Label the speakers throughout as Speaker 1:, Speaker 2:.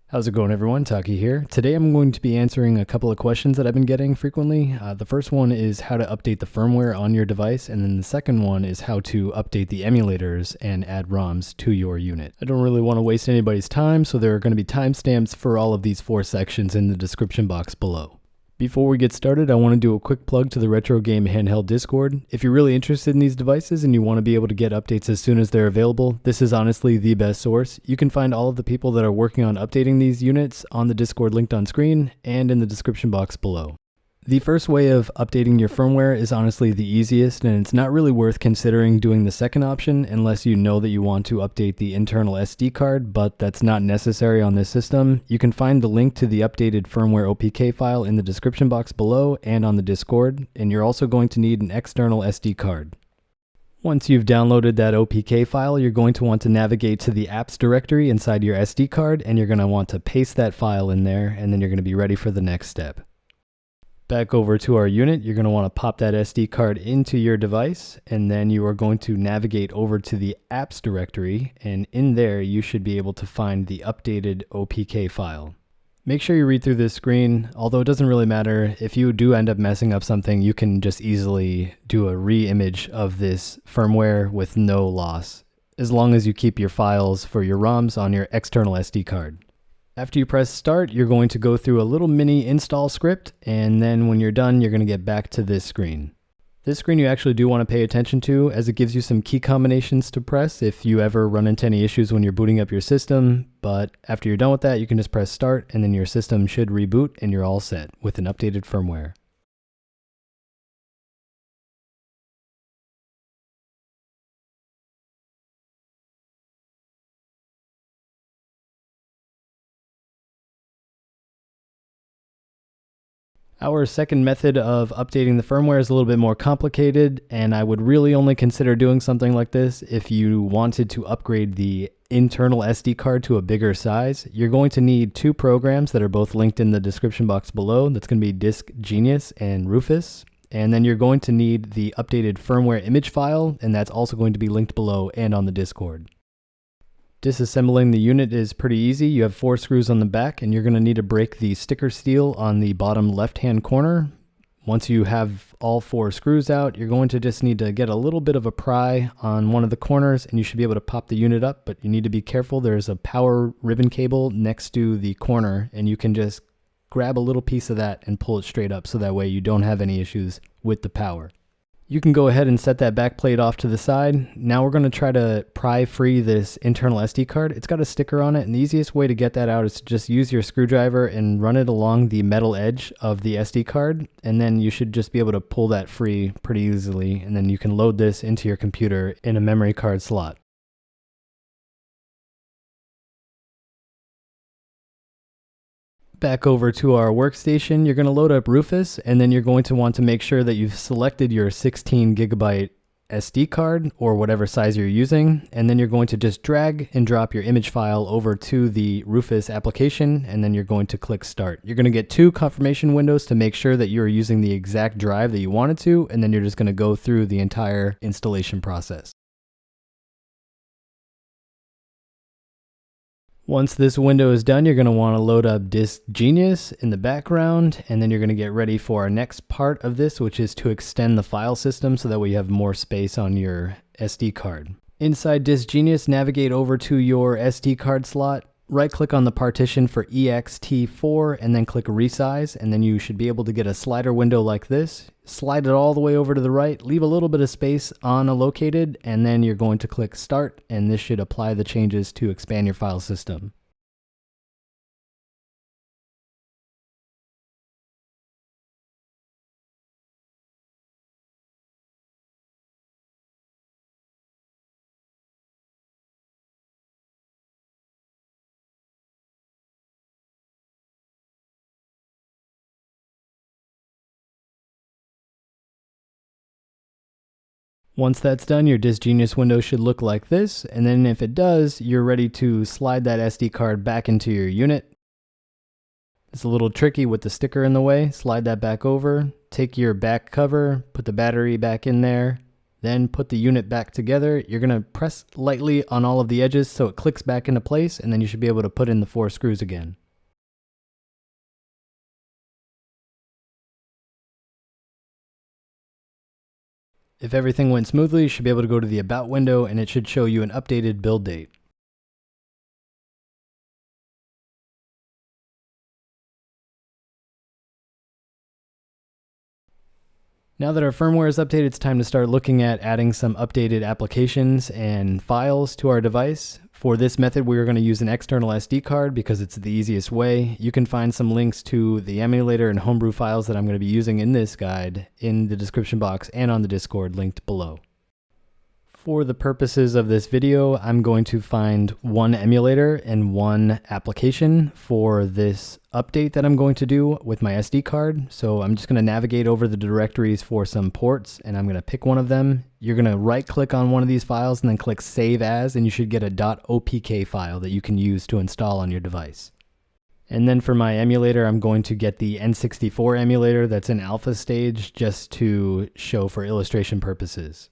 Speaker 1: How's it going, everyone? Taki here. Today I'm going to be answering a couple of questions that I've been getting frequently. The first one is how to update the firmware on your device, and then the second one is how to update the emulators and add ROMs to your unit. I don't really want to waste anybody's time, so there are going to be timestamps for all of these 4 sections in the description box below. Before we get started, I want to do a quick plug to the Retro Game Handheld Discord. If you're really interested in these devices and you want to be able to get updates as soon as they're available, this is honestly the best source. You can find all of the people that are working on updating these units on the Discord linked on screen and in the description box below. The first way of updating your firmware is honestly the easiest, and it's not really worth considering doing the second option unless you know that you want to update the internal SD card, but that's not necessary on this system. You can find the link to the updated firmware OPK file in the description box below and on the Discord, and you're also going to need an external SD card. Once you've downloaded that OPK file, you're going to want to navigate to the apps directory inside your SD card, and you're going to want to paste that file in there, and then you're going to be ready for the next step. Back over to our unit, you're going to want to pop that SD card into your device, and then you are going to navigate over to the apps directory, and in there you should be able to find the updated OPK file. Make sure you read through this screen, although it doesn't really matter. If you do end up messing up something, you can just easily do a re-image of this firmware with no loss, as long as you keep your files for your ROMs on your external SD card. After you press start, you're going to go through a little mini install script, and then when you're done, you're going to get back to this screen. This screen you actually do want to pay attention to, as it gives you some key combinations to press if you ever run into any issues when you're booting up your system, but after you're done with that, you can just press start, and then your system should reboot, and you're all set with an updated firmware. Our second method of updating the firmware is a little bit more complicated, and I would really only consider doing something like this if you wanted to upgrade the internal SD card to a bigger size. You're going to need 2 programs that are both linked in the description box below. That's going to be DjEmergency and Rufus. And then you're going to need the updated firmware image file, and that's also going to be linked below and on the Discord. Disassembling the unit is pretty easy. You have 4 screws on the back, and you're going to need to break the sticker steel on the bottom left-hand corner. Once you have all 4 screws out, you're going to just need to get a little bit of a pry on one of the corners, and you should be able to pop the unit up, but you need to be careful. There's a power ribbon cable next to the corner, and you can just grab a little piece of that and pull it straight up, so that way you don't have any issues with the power. You can go ahead and set that back plate off to the side. Now we're going to try to pry free this internal SD card. It's got a sticker on it, and the easiest way to get that out is to just use your screwdriver and run it along the metal edge of the SD card, and then you should just be able to pull that free pretty easily, and then you can load this into your computer in a memory card slot. Back over to our workstation, you're going to load up Rufus, and then you're going to want to make sure that you've selected your 16 gigabyte SD card or whatever size you're using, and then you're going to just drag and drop your image file over to the Rufus application, and then you're going to click start. You're going to get 2 confirmation windows to make sure that you're using the exact drive that you wanted to, and then you're just going to go through the entire installation process. Once this window is done, you're going to want to load up DjEmergency in the background, and then you're going to get ready for our next part of this, which is to extend the file system so that way you have more space on your SD card. Inside DjEmergency, navigate over to your SD card slot, right-click on the partition for ext4, and then click Resize, and then you should be able to get a slider window like this. Slide it all the way over to the right, leave a little bit of space unallocated, and then you're going to click Start, and this should apply the changes to expand your file system. Once that's done, your DjEmergency window should look like this, and then if it does, you're ready to slide that SD card back into your unit. It's a little tricky with the sticker in the way. Slide that back over, take your back cover, put the battery back in there, Then put the unit back together. You're going to press lightly on all of the edges so it clicks back into place, and then you should be able to put in the 4 screws again. If everything went smoothly, you should be able to go to the About window and it should show you an updated build date. Now that our firmware is updated, it's time to start looking at adding some updated applications and files to our device. For this method, we're going to use an external SD card because it's the easiest way. You can find some links to the emulator and homebrew files that I'm going to be using in this guide in the description box and on the Discord linked below. For the purposes of this video, I'm going to find one emulator and one application for this update that I'm going to do with my SD card. So I'm just going to navigate over the directories for some ports and I'm going to pick one of them. You're going to right click on one of these files and then click Save As, and you should get a .opk file that you can use to install on your device. And then for my emulator, I'm going to get the N64 emulator that's in alpha stage just to show for illustration purposes.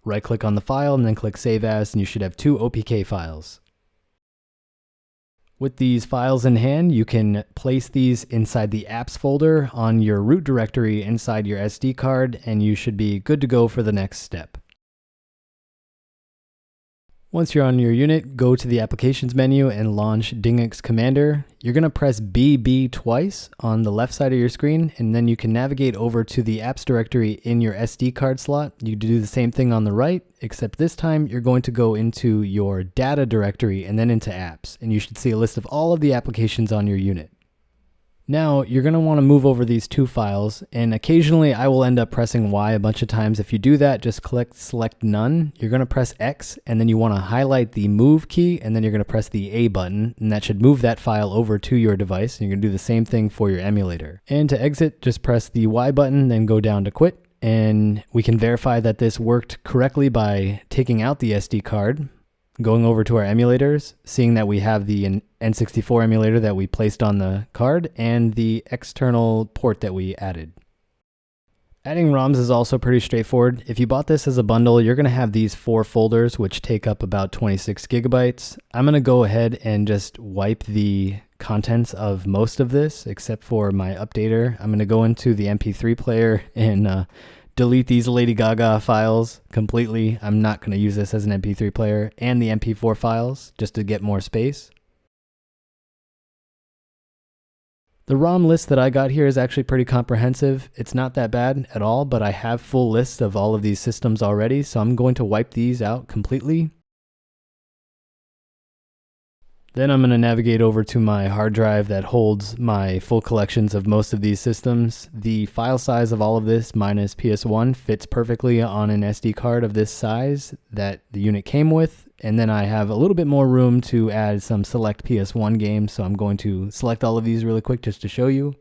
Speaker 1: Right click on the file and then click Save As, and you should have 2 OPK files. With these files in hand, you can place these inside the apps folder on your root directory inside your SD card, and you should be good to go for the next step. Once you're on your unit, go to the Applications menu and launch DjEmergency Commander. You're going to press BB twice on the left side of your screen, and then you can navigate over to the apps directory in your SD card slot. You do the same thing on the right, except this time you're going to go into your data directory and then into apps, and you should see a list of all of the applications on your unit. Now, you're going to want to move over these 2 files, and occasionally I will end up pressing Y a bunch of times. If you do that, just click Select None. You're going to press X, and then you want to highlight the Move key, and then you're going to press the A button, and that should move that file over to your device. And you're going to do the same thing for your emulator. And to exit, just press the Y button, then go down to Quit, and we can verify that this worked correctly by taking out the SD card, going over to our emulators, seeing that we have the N64 emulator that we placed on the card and the external port that we added. Adding ROMs is also pretty straightforward. If you bought this as a bundle, you're going to have these 4 folders which take up about 26 gigabytes. I'm going to go ahead and just wipe the contents of most of this except for my updater. I'm going to go into the MP3 player and delete these Lady Gaga files completely. I'm not going to use this as an MP3 player, and the MP4 files just to get more space. The ROM list that I got here is actually pretty comprehensive. It's not that bad at all, but I have full lists of all of these systems already, so I'm going to wipe these out completely. Then I'm going to navigate over to my hard drive that holds my full collections of most of these systems. The file size of all of this minus PS1 fits perfectly on an SD card of this size that the unit came with. And then I have a little bit more room to add some select PS1 games, so I'm going to select all of these really quick just to show you.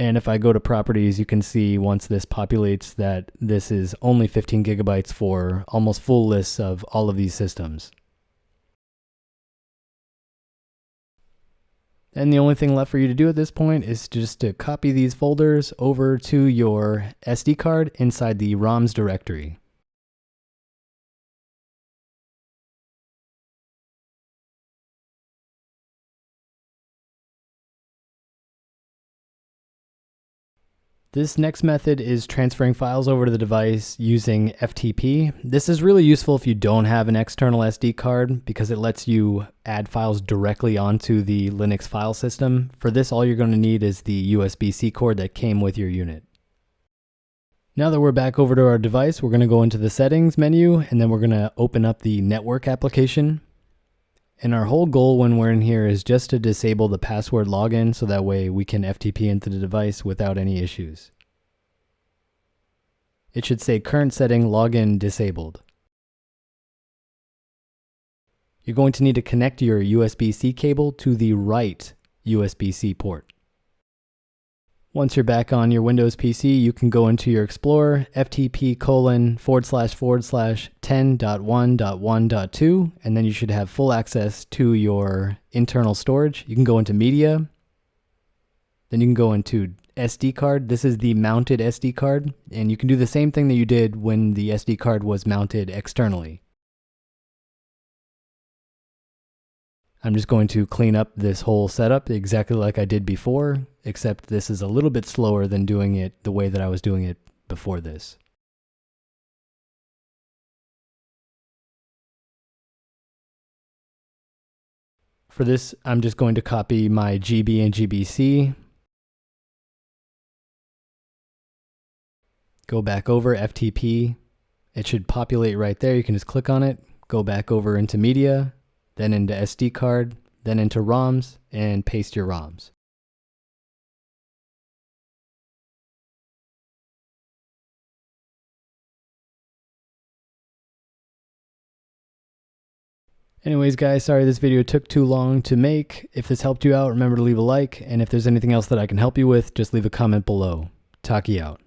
Speaker 1: And if I go to properties, you can see once this populates that this is only 15 gigabytes for almost full lists of all of these systems. And the only thing left for you to do at this point is just to copy these folders over to your SD card inside the ROMs directory. This next method is transferring files over to the device using FTP. This is really useful if you don't have an external SD card because it lets you add files directly onto the Linux file system. For this, all you're going to need is the USB-C cord that came with your unit. Now that we're back over to our device, we're going to go into the settings menu and then we're going to open up the network application. And our whole goal when we're in here is just to disable the password login so that way we can FTP into the device without any issues. It should say current setting login disabled. You're going to need to connect your USB-C cable to the right USB-C port. Once you're back on your Windows PC, you can go into your Explorer, ftp://10.1.1.2, and then you should have full access to your internal storage. You can go into Media, then you can go into SD card. This is the mounted SD card, and you can do the same thing that you did when the SD card was mounted externally. I'm just going to clean up this whole setup exactly like I did before, except this is a little bit slower than doing it the way that I was doing it before this. For this, I'm just going to copy my GB and GBC, go back over FTP. It should populate right there. You can just click on it, go back over into media, then into SD card, then into ROMs, and paste your ROMs. Anyways guys, sorry this video took too long to make. If this helped you out, remember to leave a like, and if there's anything else that I can help you with, just leave a comment below. Taki out.